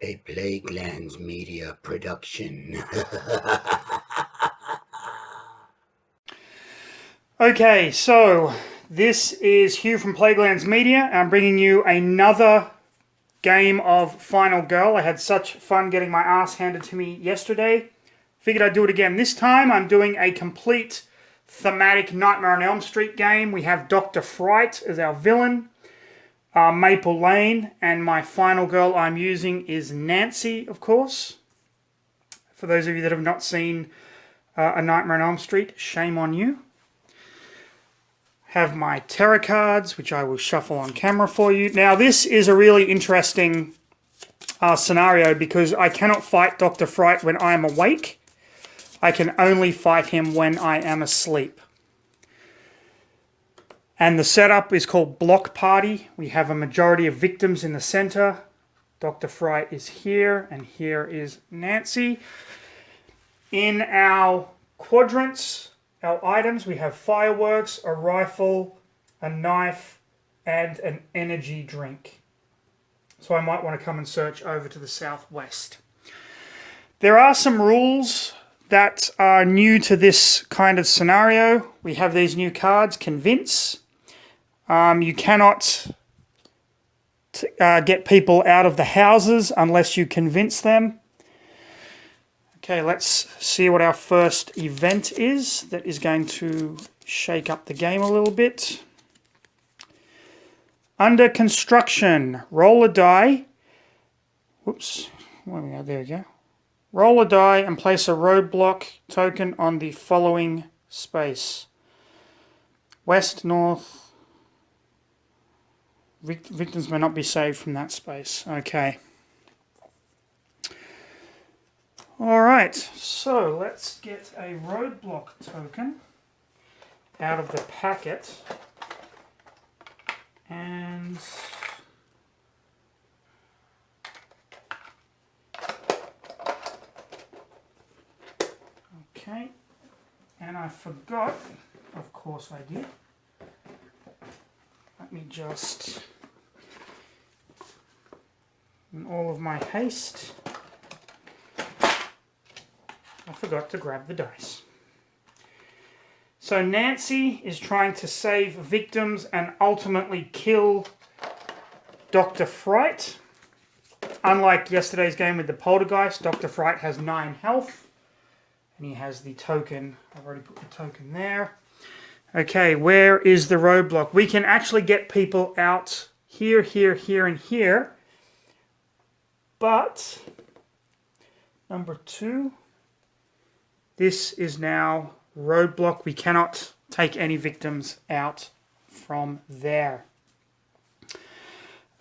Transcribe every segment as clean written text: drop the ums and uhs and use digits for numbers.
A Plaguelands Media production. Okay, so this is Hugh from Plaguelands Media. I'm bringing you another game of Final Girl. I had such fun getting my ass handed to me yesterday. Figured I'd do it again. This time I'm doing a complete thematic Nightmare on Elm Street game. We have Dr. Fright as our villain, Maple Lane, and my final girl I'm using is Nancy, of course. For those of you that have not seen A Nightmare on Elm Street, shame on you. Have my tarot cards, which I will shuffle on camera for you. Now, this is a really interesting scenario because I cannot fight Dr. Fright when I am awake. I can only fight him when I am asleep. And the setup is called Block Party. We have a majority of victims in the center. Dr. Fright is here, and here is Nancy. In our quadrants, our items, we have fireworks, a rifle, a knife, and an energy drink. So I might want to come and search over to the southwest. There are some rules that are new to this kind of scenario. We have these new cards, Convince. You cannot get people out of the houses unless you convince them. Okay, let's see what our first event is that is going to shake up the game a little bit. Under construction, roll a die. Whoops, where we go? There we go. Roll a die and place a roadblock token on the following space. West, north. Victims may not be saved from that space. Okay. Alright, so let's get a roadblock token out of the packet. And okay, and I forgot, of course I did. Let me just, in all of my haste, I forgot to grab the dice. So Nancy is trying to save victims and ultimately kill Dr. Fright. Unlike yesterday's game with the poltergeist, Dr. Fright has 9 health. And he has the token. I've already put the token there. Okay, where is the roadblock? We can actually get people out here, here, here, and here. But, number 2, this is now roadblock. We cannot take any victims out from there.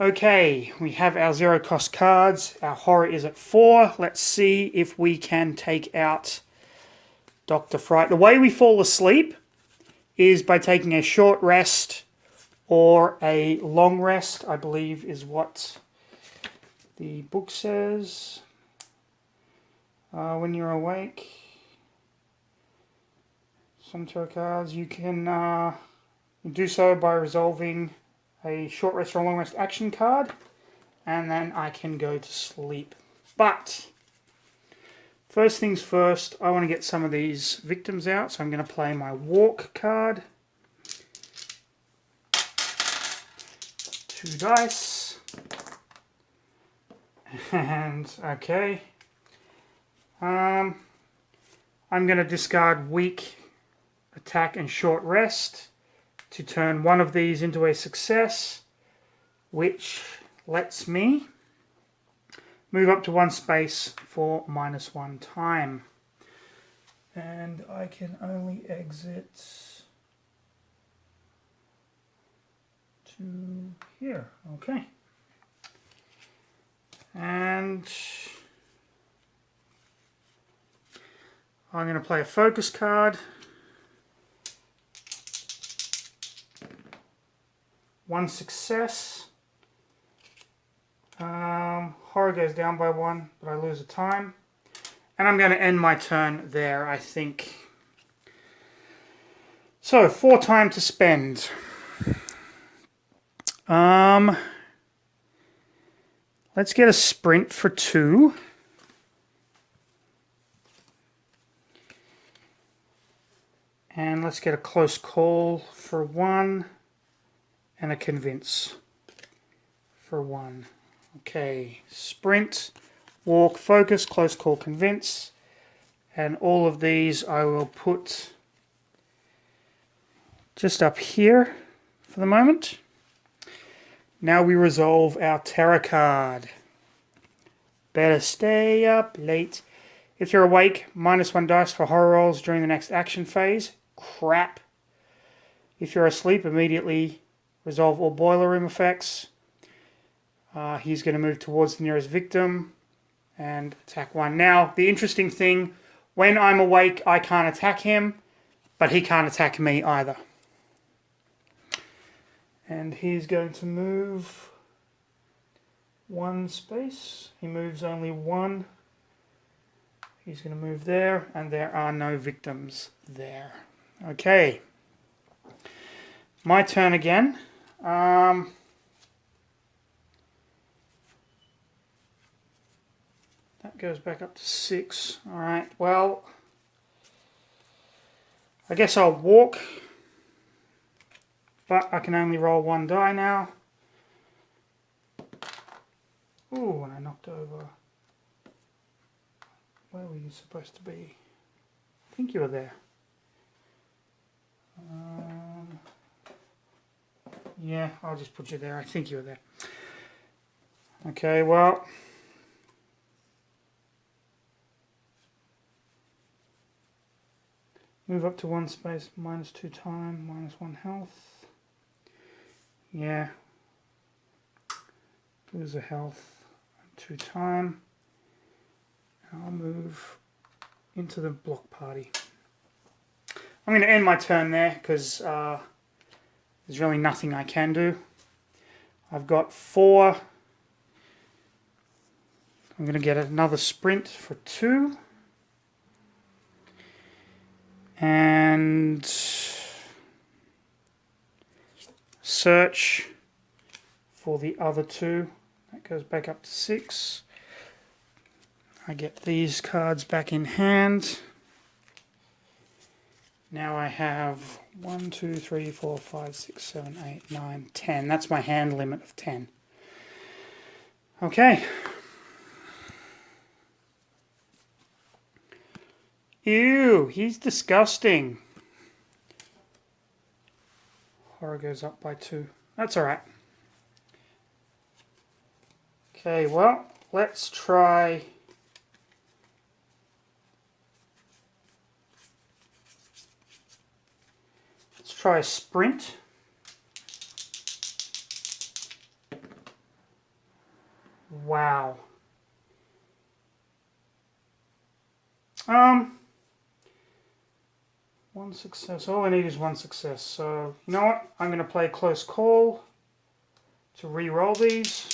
Okay, we have our zero cost cards. Our horror is at 4. Let's see if we can take out Dr. Fright. The way we fall asleep is by taking a short rest or a long rest, I believe is what the book says. When you're awake, some tarot cards, you can do so by resolving a short rest or a long rest action card, and then I can go to sleep. But first things first, I want to get some of these victims out, so I'm going to play my walk card. 2 dice. And, okay. I'm going to discard weak, attack, and short rest to turn one of these into a success, which lets me move up to 1 space for -1 time. And I can only exit to here. Okay. And I'm going to play a focus card. 1 success. Horror goes down by 1, but I lose a time. And I'm going to end my turn there, I think. So, 4 time to spend. Let's get a sprint for 2. And let's get a close call for 1 and a convince for 1. Okay, sprint, walk, focus, close call, convince. And all of these I will put just up here for the moment. Now we resolve our terror card. Better stay up late. If you're awake, -1 dice for horror rolls during the next action phase. Crap. If you're asleep, immediately resolve all boiler room effects. He's going to move towards the nearest victim and attack 1. Now, the interesting thing, when I'm awake, I can't attack him, but he can't attack me either. And he's going to move 1 space. He moves only 1. He's going to move there, and there are no victims there. Okay. My turn again. That goes back up to 6. Alright, well, I guess I'll walk. But I can only roll 1 die now. Ooh, and I knocked over. Where were you supposed to be? I think you were there. Yeah, I'll just put you there. I think you were there. Okay, well. Move up to 1 space, -2 time, -1 health. Yeah. Lose a health, 2 time. I'll move into the block party. I'm going to end my turn there because there's really nothing I can do. I've got 4. I'm going to get another sprint for 2. And search for the other 2. That goes back up to 6. I get these cards back in hand. Now I have 1, 2, 3, 4, 5, 6, 7, 8, 9, 10. That's my hand limit of 10. Okay. Ew, he's disgusting. Horror goes up by 2. That's alright. Okay, well, let's try... Let's try a sprint. Wow. 1 success. All I need is 1 success. So, you know what? I'm going to play close call to re-roll these.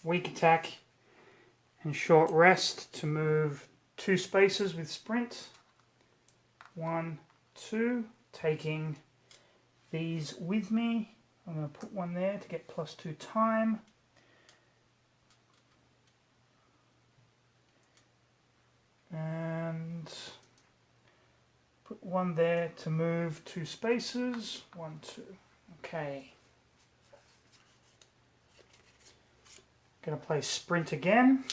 Weak attack and short rest to move 2 spaces with sprint. 1, 2. Taking these with me. I'm going to put 1 there to get +2 time. And put 1 there to move 2 spaces. 1, 2. Okay. Going to play sprint again.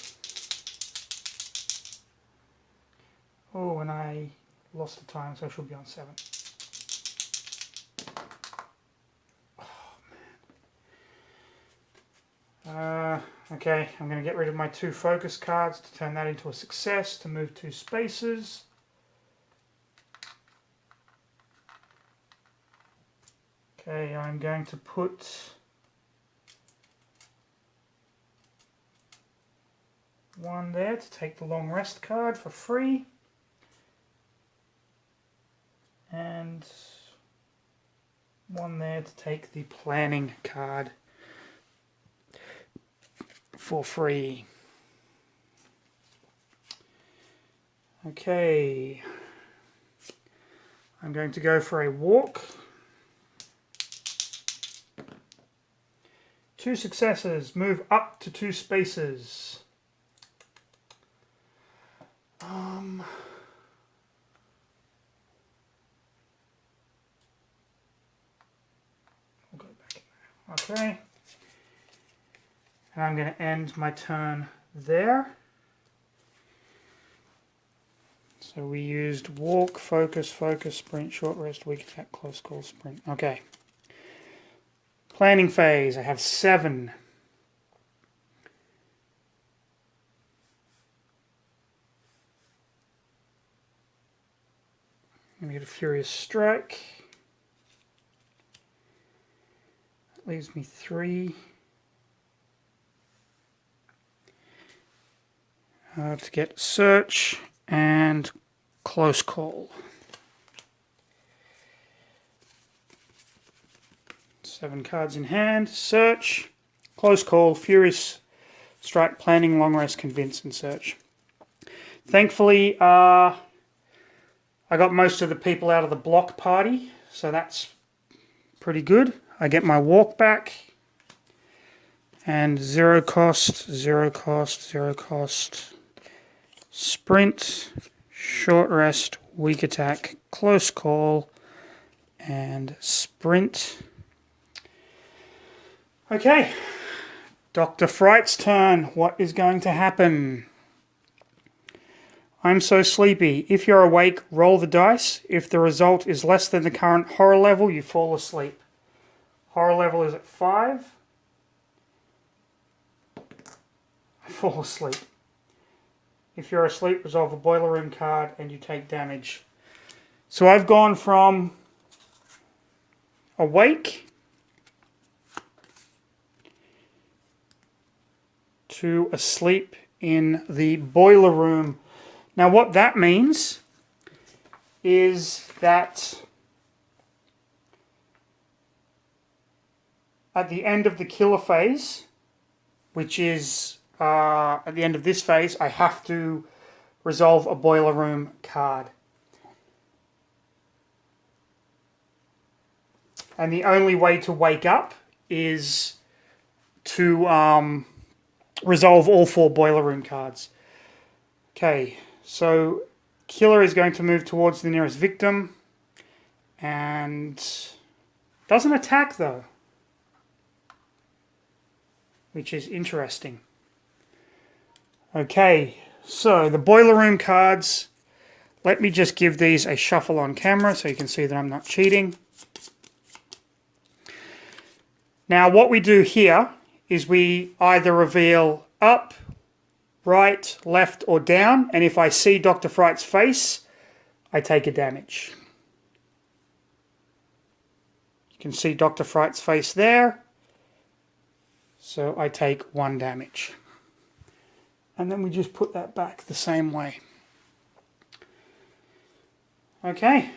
Oh, and I lost the time, so I should be on 7. Okay, I'm going to get rid of my 2 focus cards to turn that into a success, to move 2 spaces. Okay, I'm going to put 1 there to take the long rest card for free. And 1 there to take the planning card for free. Okay. I'm going to go for a walk. 2 successes. Move up to 2 spaces. We'll go back in there. Okay. And I'm going to end my turn there. So we used walk, focus, focus, sprint, short rest, weak attack, close call, sprint. Okay. Planning phase. I have 7. I'm going to get a Furious Strike. That leaves me 3. To get Search and Close Call. 7 cards in hand. Search, Close Call, Furious Strike, Planning, Long Rest, Convince, and Search. Thankfully, I got most of the people out of the block party, so that's pretty good. I get my walk back. And 0 cost, 0 cost, 0 cost. Sprint, short rest, weak attack, close call, and sprint. Okay, Dr. Fright's turn. What is going to happen? I'm so sleepy. If you're awake, roll the dice. If the result is less than the current horror level, you fall asleep. Horror level is at 5. I fall asleep. If you're asleep, resolve a boiler room card and you take damage. So I've gone from awake to asleep in the boiler room. Now what that means is that at the end of the killer phase, which is at the end of this phase, I have to resolve a boiler room card. And the only way to wake up is to resolve all 4 boiler room cards. Okay, so killer is going to move towards the nearest victim and doesn't attack though, which is interesting. Okay, so the boiler room cards, let me just give these a shuffle on camera so you can see that I'm not cheating. Now what we do here is we either reveal up, right, left, or down, and if I see Dr. Fright's face, I take a damage. You can see Dr. Fright's face there, so I take 1 damage. And then we just put that back the same way. Okay.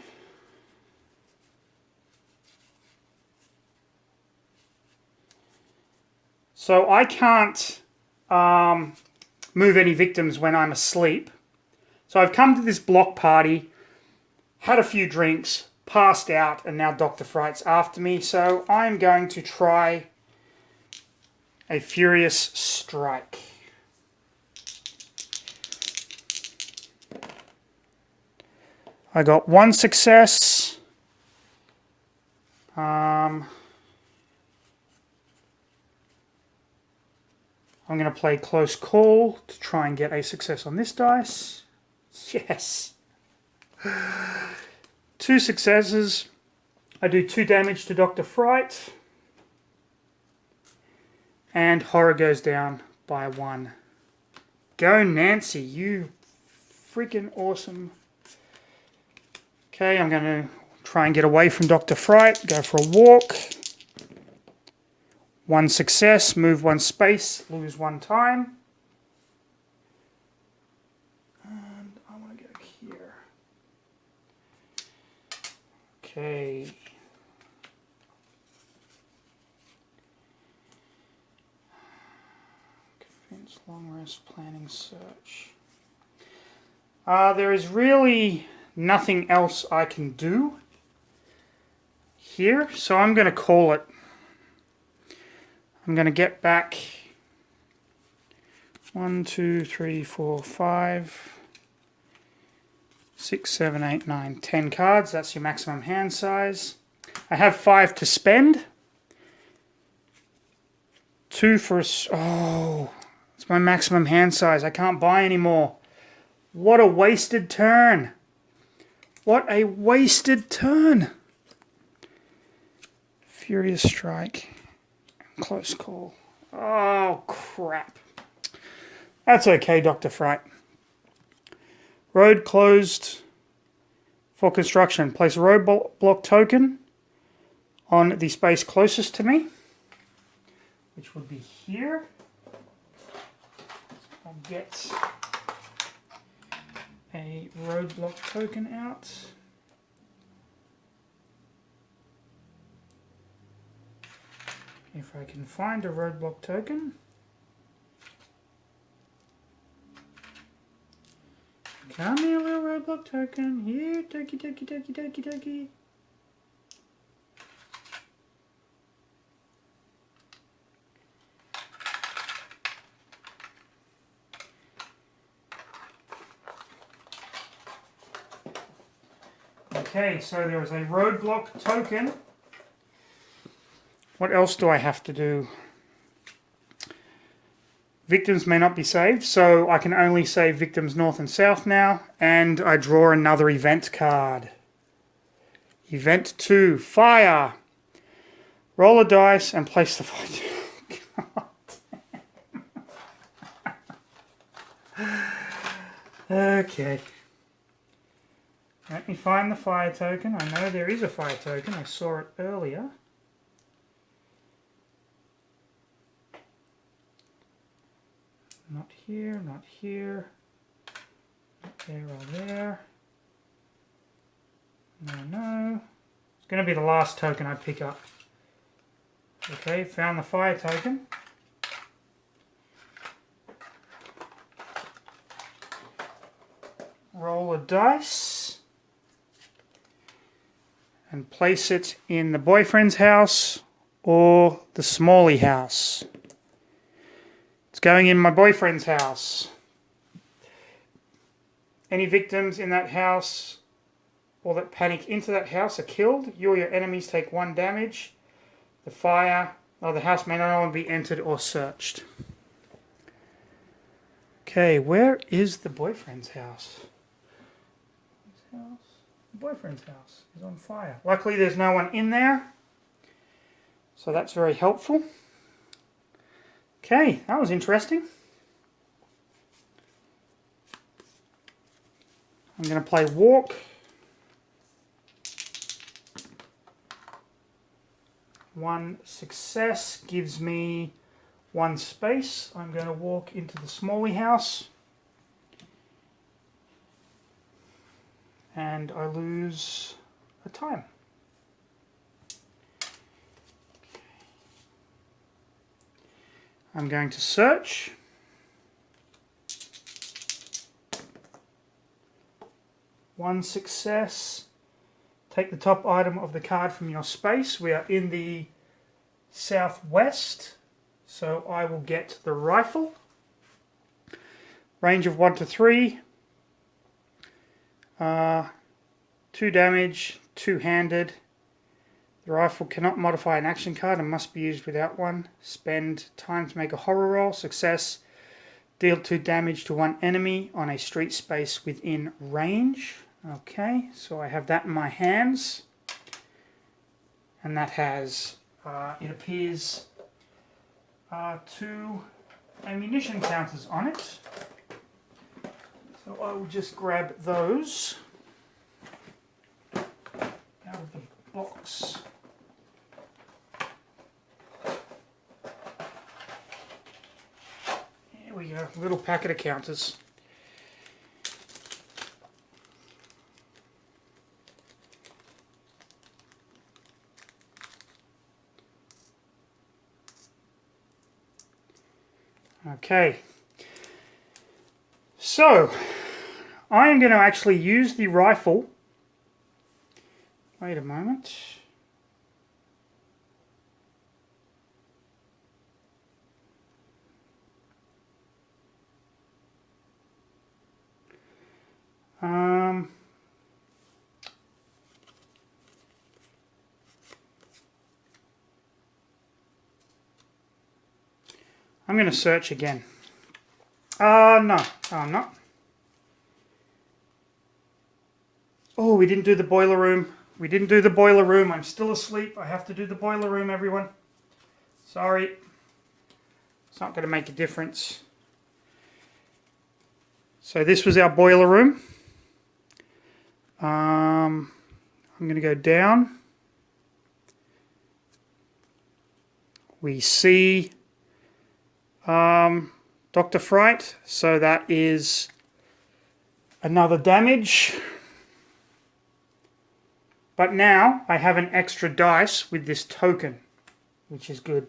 So I can't move any victims when I'm asleep. So I've come to this block party, had a few drinks, passed out, and now Dr. Fright's after me. So I'm going to try a Furious Strike. I got 1 success. I'm going to play Close Call to try and get a success on this dice. Yes. 2 successes. I do 2 damage to Dr. Fright. And horror goes down by 1. Go Nancy, you freaking awesome. Okay, I'm going to try and get away from Dr. Fright, go for a walk. 1 success, move 1 space, lose 1 time. And I want to go here. Okay. Convince, long rest, planning, search. There is really nothing else I can do here, so I'm going to call it. I'm going to get back 1, 2, 3, 4, 5, 6, 7, 8, 9, 10 cards. That's your maximum hand size. I have 5 to spend. 2 for a... Oh, it's my maximum hand size. I can't buy anymore. What a wasted turn. What a wasted turn. Furious Strike. Close call. Oh, crap. That's okay, Dr. Fright. Road closed for construction. Place a roadblock token on the space closest to me, which would be here. I'll get a roadblock token out. If I can find a roadblock token. Come here, little roadblock token. Here, turkey, turkey, turkey, turkey, turkey. Okay, so there is a roadblock token. What else do I have to do? Victims may not be saved, so I can only save victims north and south now, and I draw another event card. Event 2, fire. Roll a dice and place the fire. Okay. Let me find the fire token. I know there is a fire token. I saw it earlier. Not here, not here. Not there or there. No. It's going to be the last token I pick up. Okay, found the fire token. Roll a dice. And place it in the boyfriend's house or the Smalley house. It's going in my boyfriend's house. Any victims in that house or that panic into that house are killed. You or your enemies take 1 damage. The house may no longer be entered or searched. Okay, where is the boyfriend's house? His house? The boyfriend's house is on fire. Luckily there's no one in there. So that's very helpful. Okay, that was interesting. I'm going to play walk. One success gives me 1 space. I'm going to walk into the Smalley house. And I lose a time. I'm going to search. One success. Take the top item of the card from your space. We are in the southwest, so I will get the rifle. Range of 1 to 3. 2 damage, 2-handed. The rifle cannot modify an action card and must be used without one. Spend time to make a horror roll. Success. Deal 2 damage to 1 enemy on a street space within range. Okay, so I have that in my hands. And that has, it appears, 2 ammunition counters on it. So I will just grab those out of the box. There we go, little packet of counters. Okay, so I am going to actually use the rifle. Wait a moment. Um, I'm going to search again. No, I'm not. Oh, we didn't do the boiler room. We didn't do the boiler room. I'm still asleep. I have to do the boiler room, everyone. Sorry. It's not going to make a difference. So this was our boiler room. I'm going to go down. We see Dr. Fright. So that is another damage. But now I have an extra dice with this token, which is good.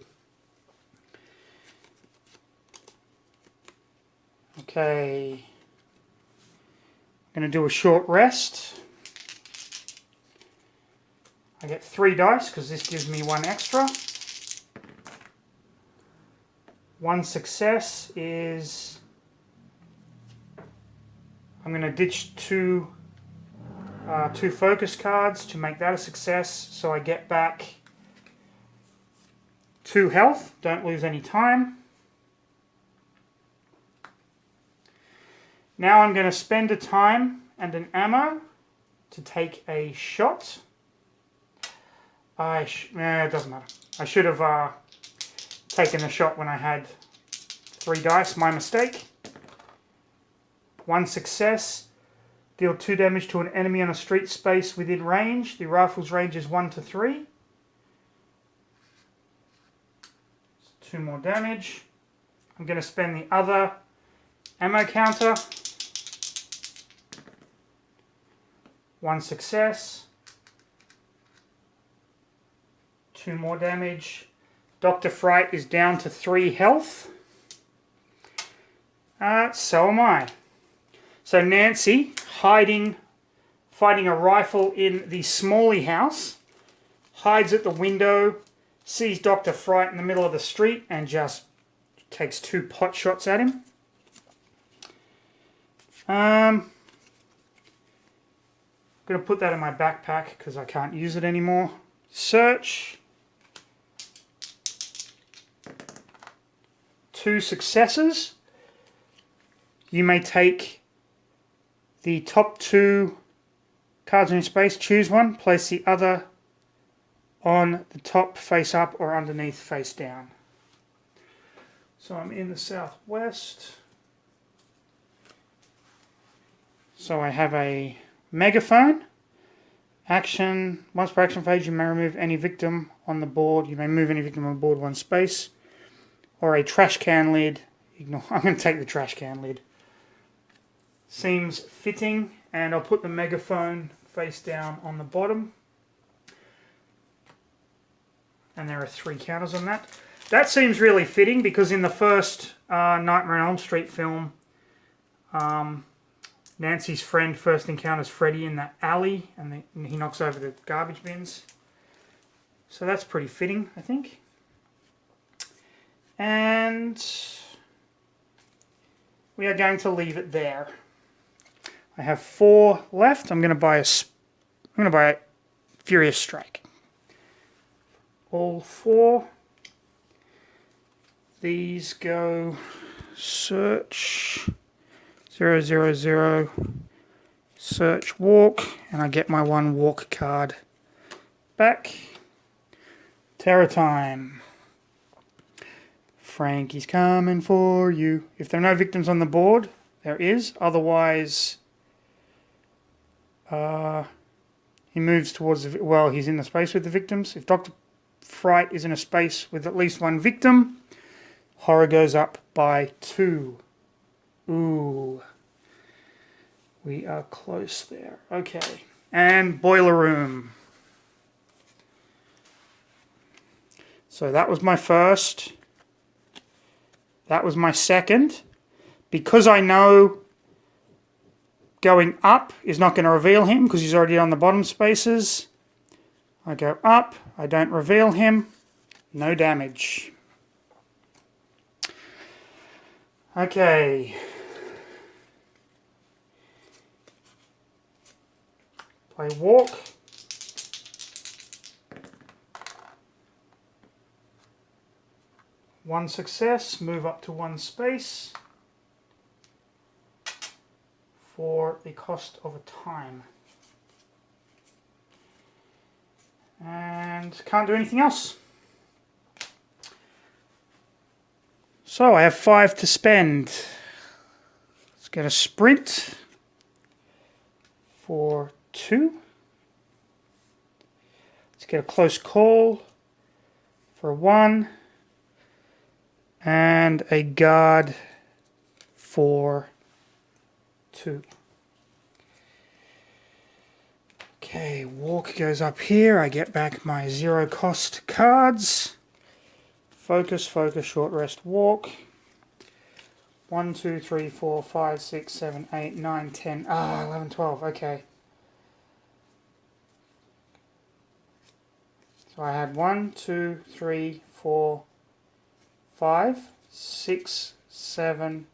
Okay. I'm going to do a short rest. I get 3 dice because this gives me 1 extra. 1 success is... I'm going to ditch 2 focus cards to make that a success, so I get back 2 health, don't lose any time. Now I'm going to spend a time and an ammo to take a shot. It doesn't matter. I should have taken a shot when I had 3 dice, my mistake. 1 success. Deal 2 damage to an enemy on a street space within range. The rifle's range is 1 to 3. 2 more damage. I'm going to spend the other ammo counter. 1 success. 2 more damage. Dr. Fright is down to 3 health. So am I. So Nancy, fighting a rifle in the Smalley house, hides at the window, sees Dr. Fright in the middle of the street, and just takes 2 pot shots at him. I'm going to put that in my backpack because I can't use it anymore. Search. 2 successes. You may take the top 2 cards in your space, choose one, place the other on the top face up or underneath face down. So I'm in the southwest. So I have a megaphone. Action. Once per action phase, you may remove any victim on the board. You may move any victim on the board 1 space. Or a trash can lid. Ignore. I'm going to take the trash can lid. Seems fitting, and I'll put the megaphone face down on the bottom. And there are 3 counters on that. That seems really fitting because in the first Nightmare on Elm Street film, Nancy's friend first encounters Freddy in that alley, and he knocks over the garbage bins. So that's pretty fitting, I think. And we are going to leave it there. I have 4 left. I'm going to buy a Furious Strike. All 4. These go search 000, search walk, and I get my 1 walk card back. Terror time. Frankie's coming for you. If there are no victims on the board, there is. Otherwise, he moves towards he's in the space with the victims. If Dr. Fright is in a space with at least 1 victim, horror goes up by 2. Ooh. We are close there. Okay. And boiler room. So that was my first. That was my second. Because I know going up is not going to reveal him because he's already on the bottom spaces. I go up. I don't reveal him. No damage. Okay. Play walk. One success, move up to one space for the cost of a time. And can't do anything else. So I have 5 to spend. Let's get a sprint for 2. Let's get a close call for 1. And a guard for 2. Okay, walk goes up here. I get back my 0 cost cards. Focus, focus, short rest, walk. 1, 2, 3, 4, 5, 6, 7, 8, 9, 10. 11, 12. Okay. So I had 1, 2, 3, 4, 5, 6, 7,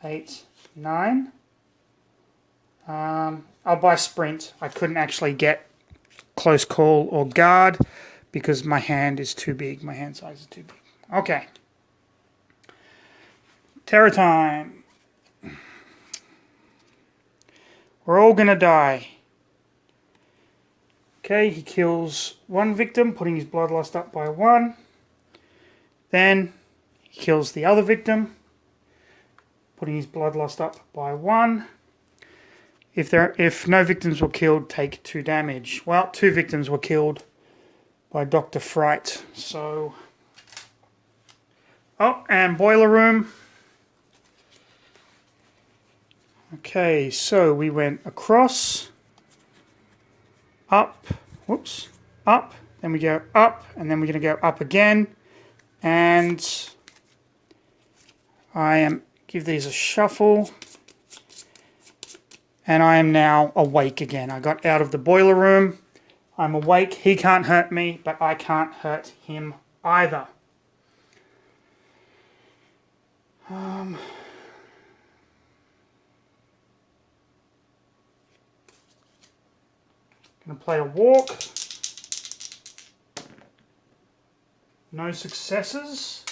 8, 9. I'll buy sprint. I couldn't actually get close call or guard because my hand is too big. My hand size is too big. Okay. Terror time. We're all gonna die. Okay, he kills one victim, putting his bloodlust up by 1. Then he kills the other victim, putting his bloodlust up by 1. If no victims were killed, take 2 damage. Well, 2 victims were killed by Dr. Fright. So, oh, and boiler room. Okay, so we went across, up, whoops, up, then we go up, and then we're going to go up again. And give these a shuffle. And I am now awake again. I got out of the boiler room. I'm awake. He can't hurt me, but I can't hurt him either. Gonna play a walk. No successes.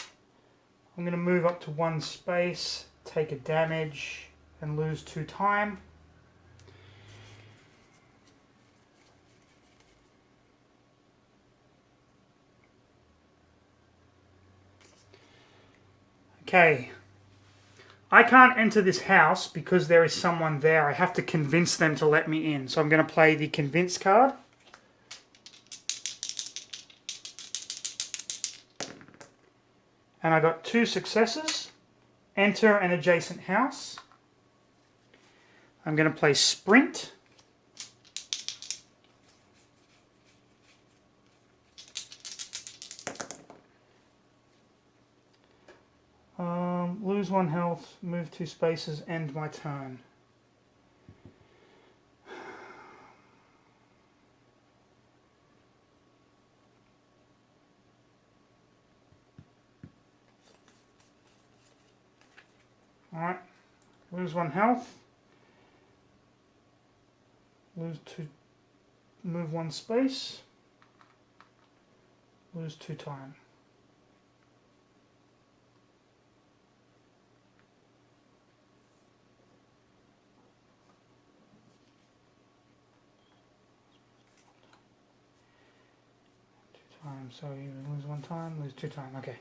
I'm gonna move up to one space, take a damage, and lose 2 time. Okay. I can't enter this house because there is someone there. I have to convince them to let me in. So I'm going to play the convince card. And I got 2 successes. Enter an adjacent house. I'm going to play sprint. Lose 1 health, move 2 spaces, end my turn. Alright, lose 1 health, move 1 space, lose 2 time. So you lose 1 time, lose 2 time, okay.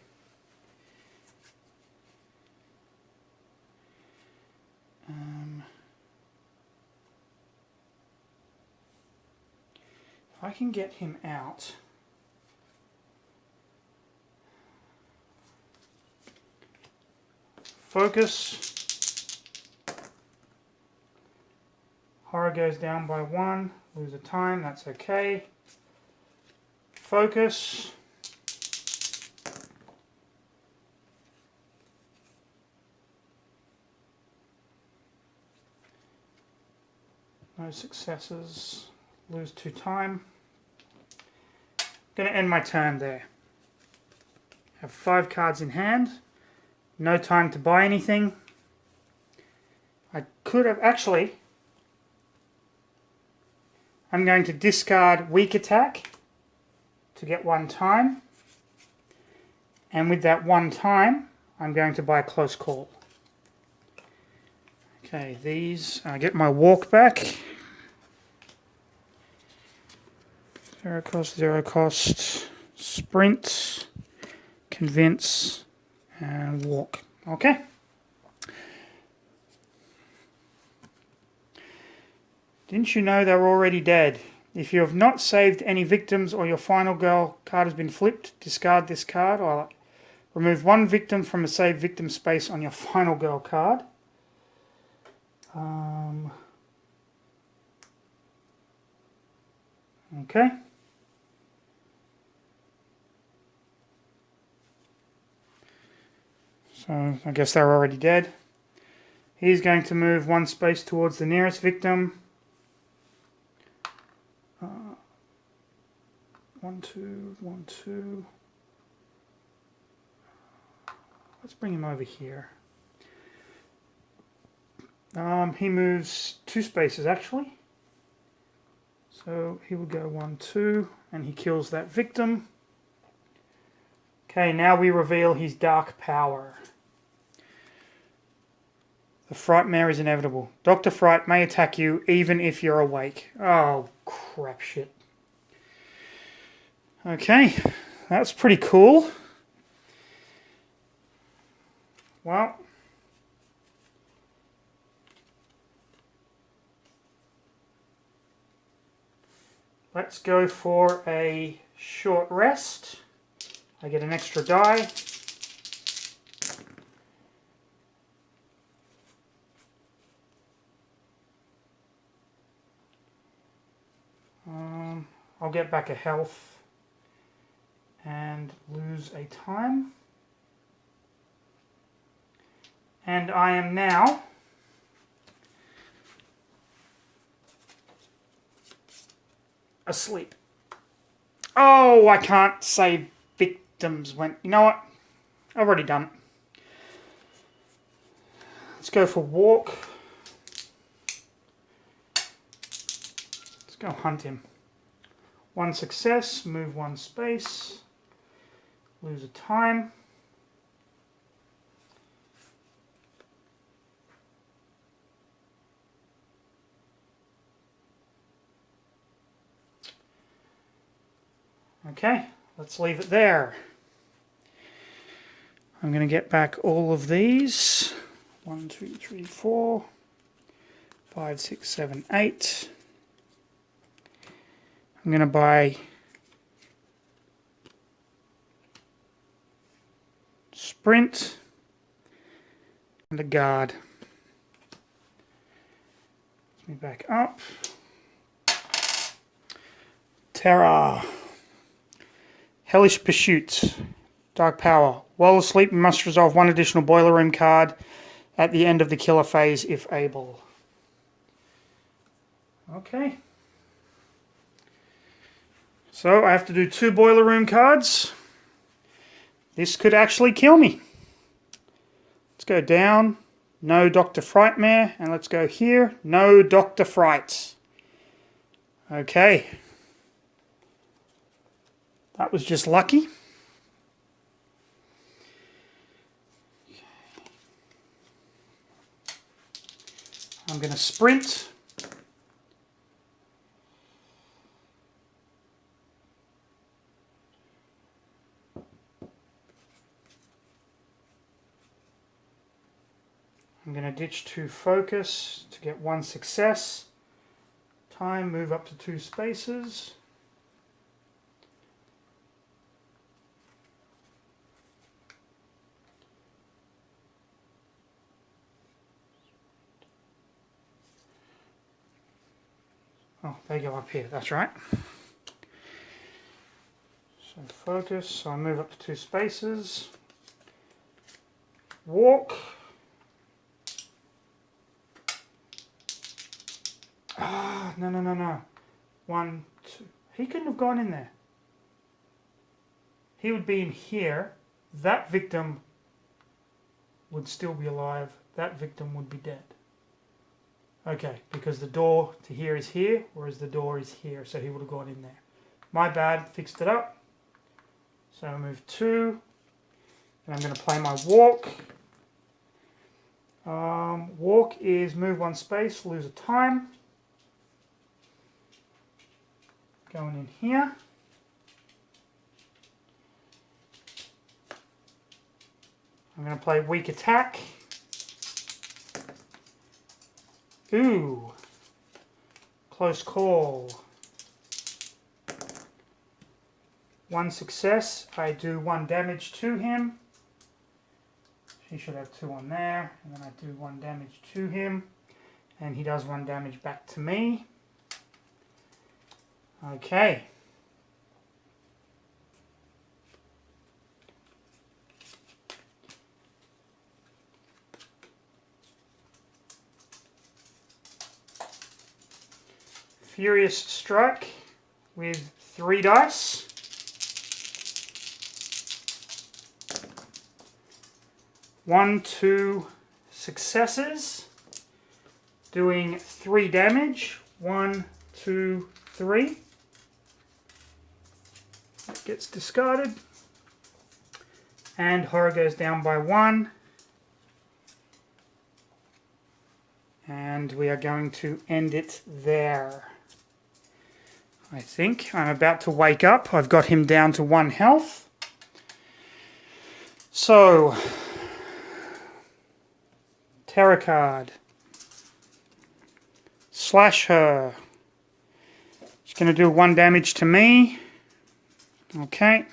If I can get him out, focus, horror goes down by 1, lose a time, that's okay. Focus. No successes. Lose 2 time. Going to end my turn there. Have 5 cards in hand. No time to buy anything. I could have actually... I'm going to discard weak attack to get 1 time. And with that 1 time, I'm going to buy close call. Okay, these, I get my walk back. 0 cost, 0 cost, sprint, convince, and walk. Okay. Didn't you know they were already dead? If you have not saved any victims or your final girl card has been flipped, discard this card or remove 1 victim from a saved victim space on your final girl card. Okay. So I guess they're already dead. He's going to move 1 space towards the nearest victim. 1, 2, 1, 2. Let's bring him over here. He moves 2 spaces actually. So he will go 1, 2, and he kills that victim. Okay, now we reveal his dark power. The Frightmare is inevitable. Dr. Fright may attack you even if you're awake. Oh, crap shit. Okay, that's pretty cool. Well, let's go for a short rest. I get an extra die. I'll get back a health and lose a time. And I am now asleep. Oh, I can't save victims when... You know what? I've already done it. Let's go for walk. Let's go hunt him. 1 success, move 1 space, lose a time. Okay, let's leave it there. I'm going to get back all of these. 1, 2, 3, 4, 5, 6, 7, 8. I'm going to buy sprint and a guard. Let me back up. Terror. Hellish Pursuit. Dark Power. While asleep, you must resolve 1 additional boiler room card at the end of the killer phase if able. Okay. So I have to do 2 boiler room cards. This could actually kill me. Let's go down. No Dr. Frightmare. And let's go here. No Dr. Fright. Okay. That was just lucky. I'm going to sprint. I'm going to ditch 2 focus to get 1 success. Time, move up to 2 spaces. Oh, they go up here, that's right. So focus, so I move up to 2 spaces. Walk. Ah, no. 1, 2. He couldn't have gone in there. He would be in here. That victim would still be alive. That victim would be dead. Okay, because the door to here is here, whereas the door is here, so he would have gone in there. My bad, fixed it up. So I move 2, and I'm going to play my walk. Walk is move 1 space, lose a time. Going in here. I'm going to play weak attack. Ooh, close call. 1 success, I do 1 damage to him. He should have 2 on there, and then I do 1 damage to him, and he does 1 damage back to me. Okay. Furious Strike with 3 dice. One, 2 successes, doing 3 damage. 1, 2, 3. That gets discarded. And horror goes down by 1. And we are going to end it there. I think I'm about to wake up. I've got him down to 1 health. So, terror card. Slash her. She's going to do 1 damage to me. Okay.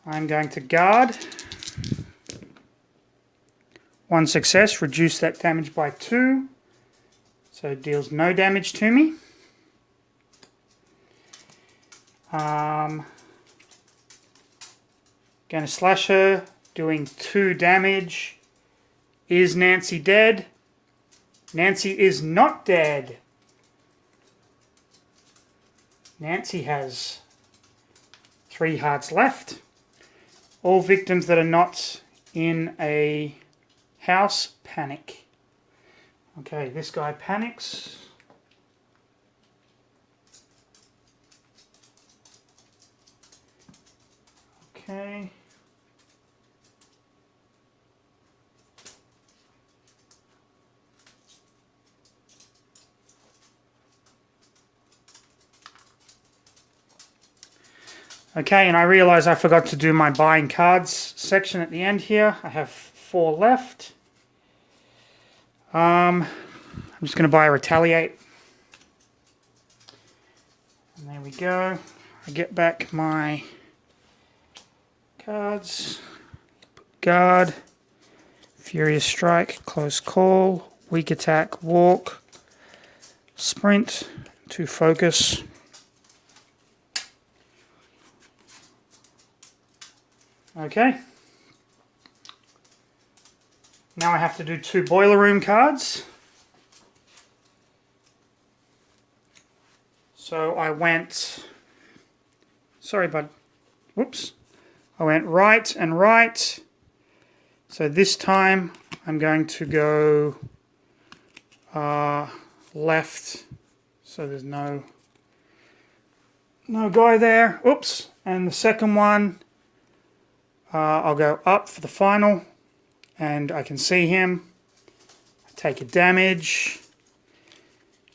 I'm going to guard. 1 success, reduce that damage by 2. So it deals no damage to me. Going to slash her, doing 2 damage. Is Nancy dead? Nancy is not dead. Nancy has 3 hearts left. All victims that are not in a house panic. Okay, this guy panics. Okay. Okay, and I realise I forgot to do my buying cards section at the end here. I have 4 left. I'm just going to buy a Retaliate. And there we go. I get back my cards. Guard. Furious Strike. Close Call. Weak Attack. Walk. Sprint. To focus. Okay. Now I have to do 2 Boiler Room cards. So I went... Sorry, bud. Whoops. I went right and right. So this time I'm going to go left. So there's no guy there. Oops. And the second one... I'll go up for the final, and I can see him. I take a damage,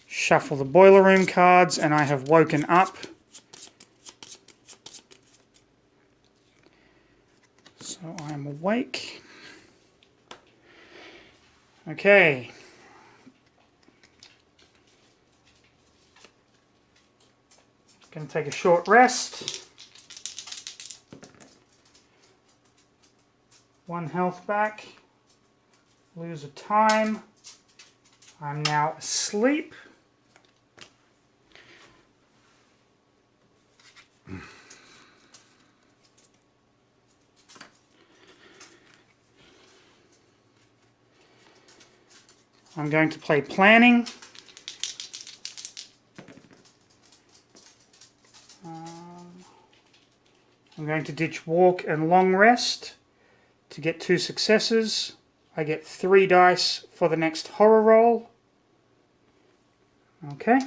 shuffle the Boiler Room cards, and I have woken up. So I'm awake. Okay. Going to take a short rest. 1 health back, lose a time. I'm now asleep. I'm going to play planning. I'm going to ditch walk and long rest. To get 2 successes, I get 3 dice for the next horror roll. Okay.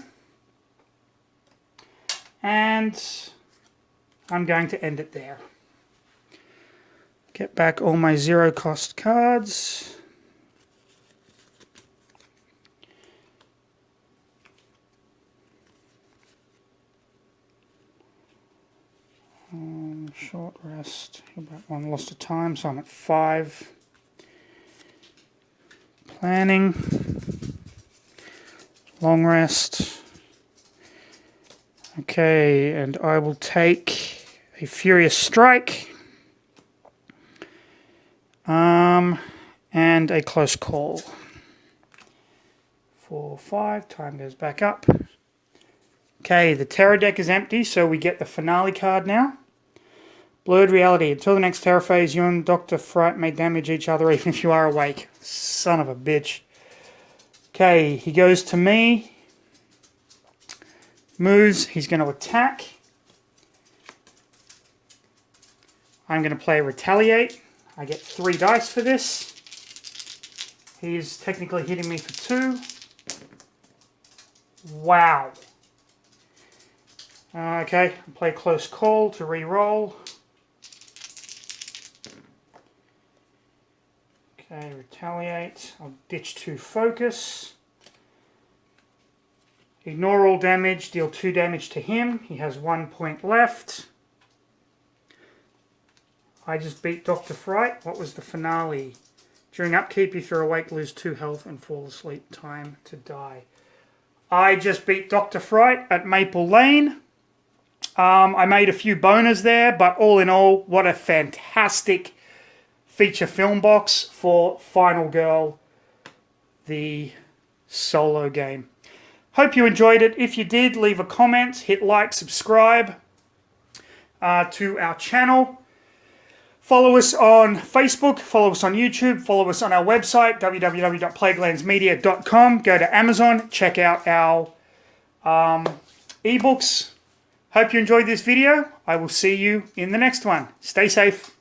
And I'm going to end it there. Get back all my 0 cost cards. Short rest. About 1 lost of time, so I'm at 5. Planning. Long rest. Okay, and I will take a Furious Strike. And a Close Call. 4, 5. Time goes back up. Okay, the Terror deck is empty, so we get the finale card now. Blurred Reality. Until the next Terror phase, you and Dr. Fright may damage each other even if you are awake. Son of a bitch. Okay, he goes to me. Moves. He's going to attack. I'm going to play Retaliate. I get 3 dice for this. He's technically hitting me for 2. Wow. Okay, I'll play Close Call to re-roll. Okay, Retaliate. I'll ditch 2 focus. Ignore all damage, deal 2 damage to him. He has 1 point left. I just beat Dr. Fright. What was the finale? During upkeep, if you're awake, lose 2 health and fall asleep. Time to die. I just beat Dr. Fright at Maple Lane. I made a few boners there, but all in all, what a fantastic feature film box for Final Girl, the solo game. Hope you enjoyed it. If you did, leave a comment, hit like, subscribe to our channel. Follow us on Facebook, follow us on YouTube, follow us on our website, www.plaguelandsmedia.com. Go to Amazon, check out our ebooks. Hope you enjoyed this video. I will see you in the next one. Stay safe.